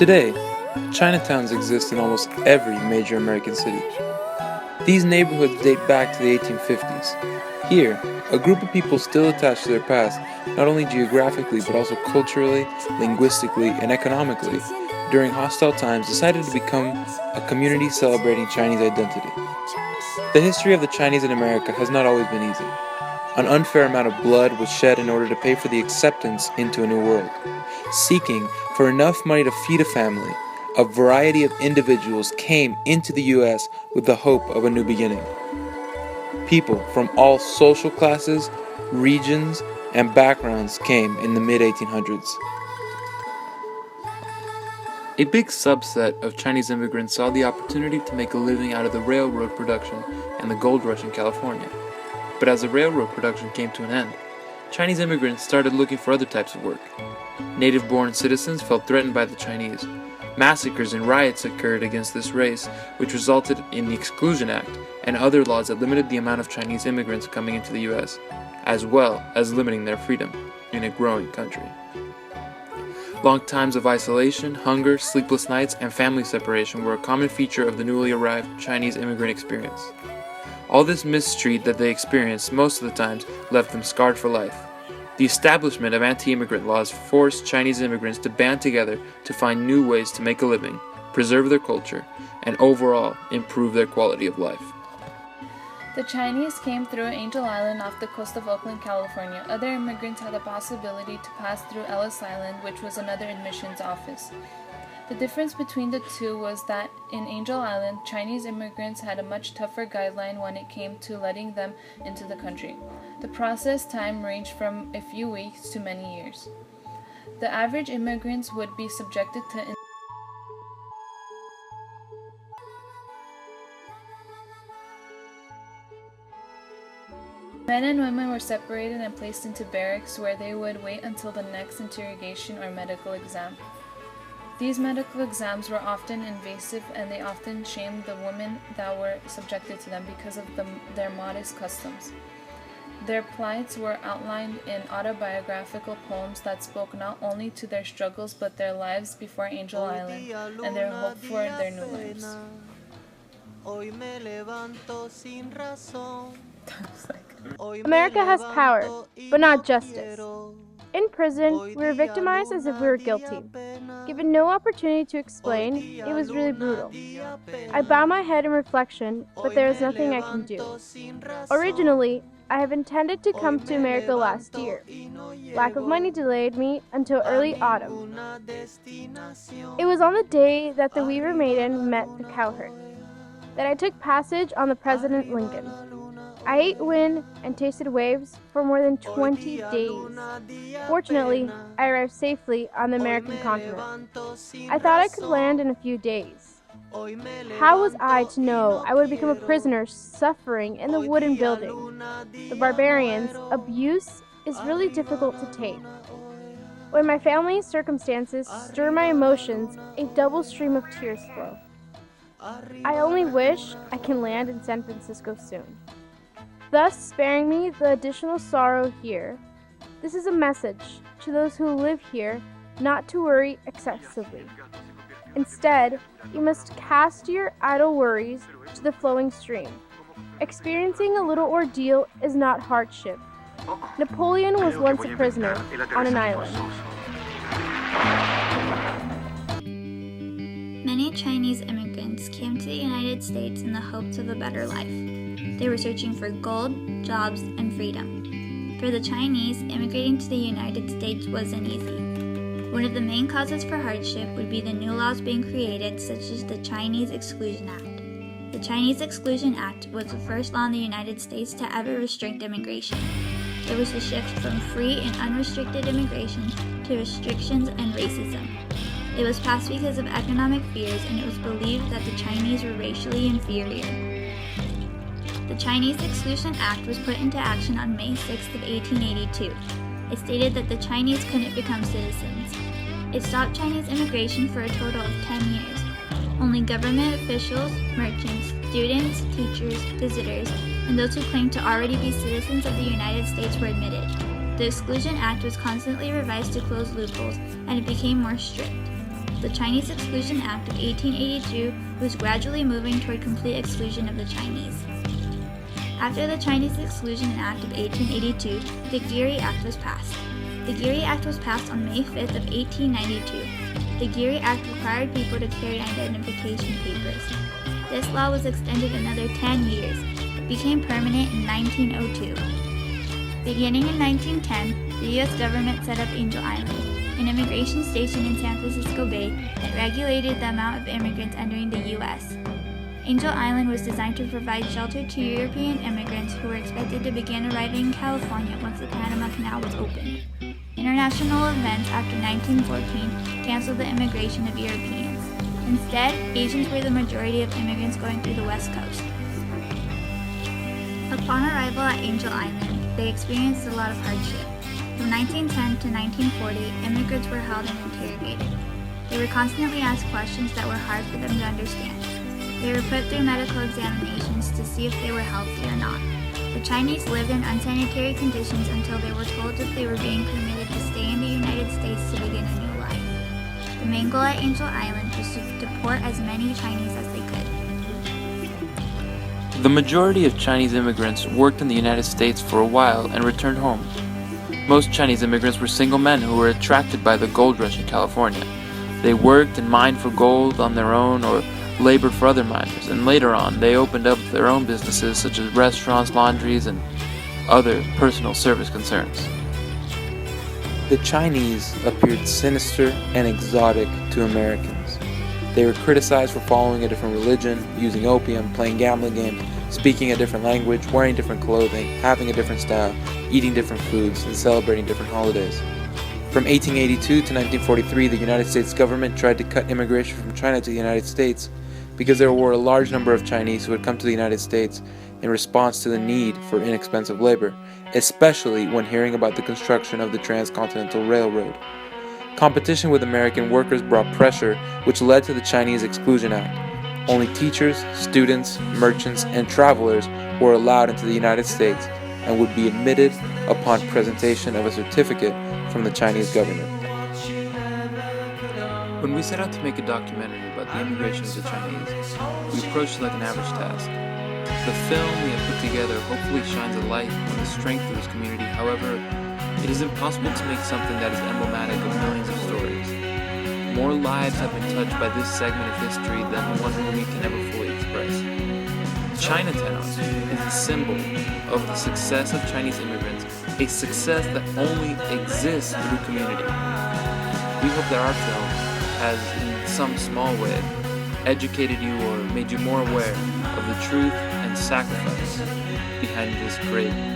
Today, Chinatowns exist in almost every major American city. These neighborhoods date back to the 1850s. Here, a group of people still attached to their past, not only geographically but also culturally, linguistically, and economically, during hostile times decided to become a community celebrating Chinese identity. The history of the Chinese in America has not always been easy. An unfair amount of blood was shed in order to pay for the acceptance into a new world. Seeking for enough money to feed a family, a variety of individuals came into the U.S. with the hope of a new beginning. People from all social classes, regions, and backgrounds came in the mid-1800s. A big subset of Chinese immigrants saw the opportunity to make a living out of the railroad production and the gold rush in California. But as the railroad production came to an end, Chinese immigrants started looking for other types of work. Native-born citizens felt threatened by the Chinese. Massacres and riots occurred against this race, which resulted in the Exclusion Act and other laws that limited the amount of Chinese immigrants coming into the U.S., as well as limiting their freedom in a growing country. Long times of isolation, hunger, sleepless nights, and family separation were a common feature of the newly arrived Chinese immigrant experience. All this mistreat that they experienced most of the times left them scarred for life. The establishment of anti-immigrant laws forced Chinese immigrants to band together to find new ways to make a living, preserve their culture, and overall improve their quality of life. The Chinese came through Angel Island off the coast of Oakland, California. Other immigrants had the possibility to pass through Ellis Island, which was another admissions office. The difference between the two was that in Angel Island, Chinese immigrants had a much tougher guideline when it came to letting them into the country. The process time ranged from a few weeks to many years. The average immigrants would be subjected to men and women were separated and placed into barracks where they would wait until the next interrogation or medical exam. These medical exams were often invasive and they often shamed the women that were subjected to them because of their modest customs. Their plights were outlined in autobiographical poems that spoke not only to their struggles but their lives before Angel Island and their hope for their new lives. America has power, but not justice. In prison, we were victimized as if we were guilty. Given no opportunity to explain, it was really brutal. I bow my head in reflection, but there is nothing I can do. Originally, I have intended to come to America last year. Lack of money delayed me until early autumn. It was on the day that the Weaver Maiden met the cowherd that I took passage on the President Lincoln. I ate wind and tasted waves for more than 20 days. Fortunately, I arrived safely on the American continent. I thought I could land in a few days. How was I to know I would become a prisoner suffering in the wooden building? The barbarians' abuse is really difficult to take. When my family's circumstances stir my emotions, a double stream of tears flow. I only wish I can land in San Francisco soon, thus sparing me the additional sorrow here. This is a message to those who live here not to worry excessively. Instead, you must cast your idle worries to the flowing stream. Experiencing a little ordeal is not hardship. Napoleon was once a prisoner on an island. Many Chinese immigrants came to the United States in the hopes of a better life. They were searching for gold, jobs, and freedom. For the Chinese, immigrating to the United States wasn't easy. One of the main causes for hardship would be the new laws being created, such as the Chinese Exclusion Act. The Chinese Exclusion Act was the first law in the United States to ever restrict immigration. It was the shift from free and unrestricted immigration to restrictions and racism. It was passed because of economic fears, and it was believed that the Chinese were racially inferior. The Chinese Exclusion Act was put into action on May 6, 1882. It stated that the Chinese couldn't become citizens. It stopped Chinese immigration for a total of 10 years. Only government officials, merchants, students, teachers, visitors, and those who claimed to already be citizens of the United States were admitted. The Exclusion Act was constantly revised to close loopholes, and it became more strict. the Chinese Exclusion Act of 1882 was gradually moving toward complete exclusion of the Chinese. After the Chinese Exclusion Act of 1882, the Geary Act was passed. The Geary Act was passed on May 5th of 1892. The Geary Act required people to carry identification papers. This law was extended another 10 years. It became permanent in 1902. Beginning in 1910, the U.S. government set up Angel Island, an immigration station in San Francisco Bay that regulated the amount of immigrants entering the U.S. Angel Island was designed to provide shelter to European immigrants who were expected to begin arriving in California once the Panama Canal was opened. International events after 1914 canceled the immigration of Europeans. Instead, Asians were the majority of immigrants going through the West Coast. Upon arrival at Angel Island, they experienced a lot of hardship. From 1910 to 1940, immigrants were held and interrogated. They were constantly asked questions that were hard for them to understand. They were put through medical examinations to see if they were healthy or not. The Chinese lived in unsanitary conditions until they were told that they were being permitted to stay in the United States to begin a new life. The main goal at Angel Island was to deport as many Chinese as they could. The majority of Chinese immigrants worked in the United States for a while and returned home. Most Chinese immigrants were single men who were attracted by the gold rush in California. They worked and mined for gold on their own or labored for other miners, and later on they opened up their own businesses such as restaurants, laundries, and other personal service concerns. The Chinese appeared sinister and exotic to Americans. They were criticized for following a different religion, using opium, playing gambling games, speaking a different language, wearing different clothing, having a different style, eating different foods, and celebrating different holidays. From 1882 to 1943, the United States government tried to cut immigration from China to the United States because there were a large number of Chinese who had come to the United States in response to the need for inexpensive labor, especially when hearing about the construction of the Transcontinental Railroad. Competition with American workers brought pressure, which led to the Chinese Exclusion Act. Only teachers, students, merchants, and travelers were allowed into the United States and would be admitted upon presentation of a certificate from the Chinese government. When we set out to make a documentary about the immigration of the Chinese, we approached it like an average task. The film we have put together hopefully shines a light on the strength of this community. However, it is impossible to make something that is emblematic of millions of stories. More lives have been touched by this segment of history than the one we can ever fully express. Chinatown is a symbol of the success of Chinese immigrants, a success that only exists through community. We hope that our film has, in some small way, educated you or made you more aware of the truth and sacrifice behind this great union.